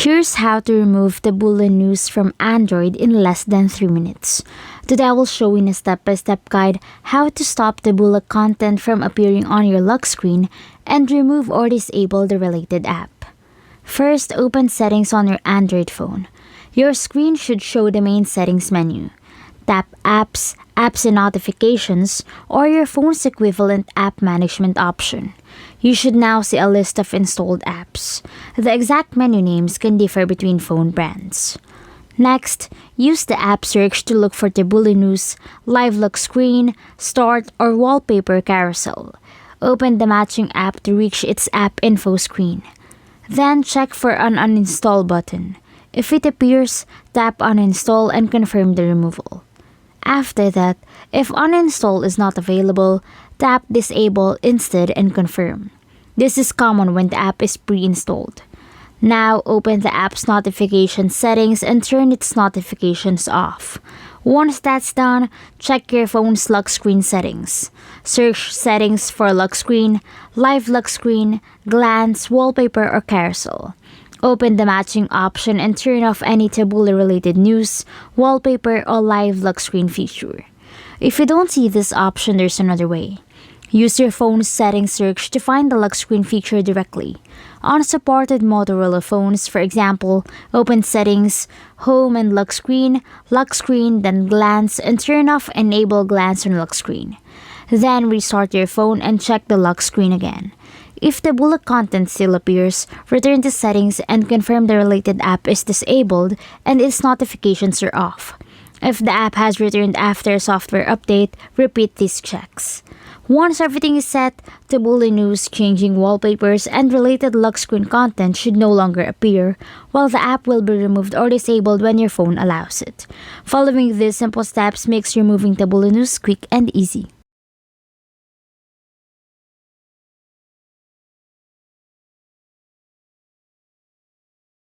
Here's how to remove Taboola news from Android in less than 3 minutes. Today I will show in a step-by-step guide how to stop Taboola content from appearing on your lock screen and remove or disable the related app. First, open Settings on your Android phone. Your screen should show the main settings menu. Tap Apps, Apps and Notifications, or your phone's equivalent app management option. You should now see a list of installed apps. The exact menu names can differ between phone brands. Next, use the app search to look for Taboola News, Live Lock Screen, Start, or Wallpaper Carousel. Open the matching app to reach its app info screen. Then check for an uninstall button. If it appears, tap uninstall and confirm the removal. After that, if uninstall is not available, tap disable instead and confirm. This is common when the app is pre-installed. Now open the app's notification settings and turn its notifications off. Once that's done, check your phone's lock screen settings. Search settings for lock screen, live lock screen, glance, wallpaper, or carousel. Open the matching option and turn off any Taboola-related news, wallpaper, or live lock screen feature. If you don't see this option, there's another way. Use your phone's settings search to find the lock screen feature directly. On supported Motorola phones, for example, open Settings, Home and Lock Screen, then Glance, and turn off Enable Glance on Lock Screen. Then restart your phone and check the lock screen again. If the Taboola content still appears, return to Settings and confirm the related app is disabled and its notifications are off. If the app has returned after a software update, repeat these checks. Once everything is set, Taboola News, changing wallpapers, and related lock screen content should no longer appear, while the app will be removed or disabled when your phone allows it. Following these simple steps makes removing Taboola News quick and easy.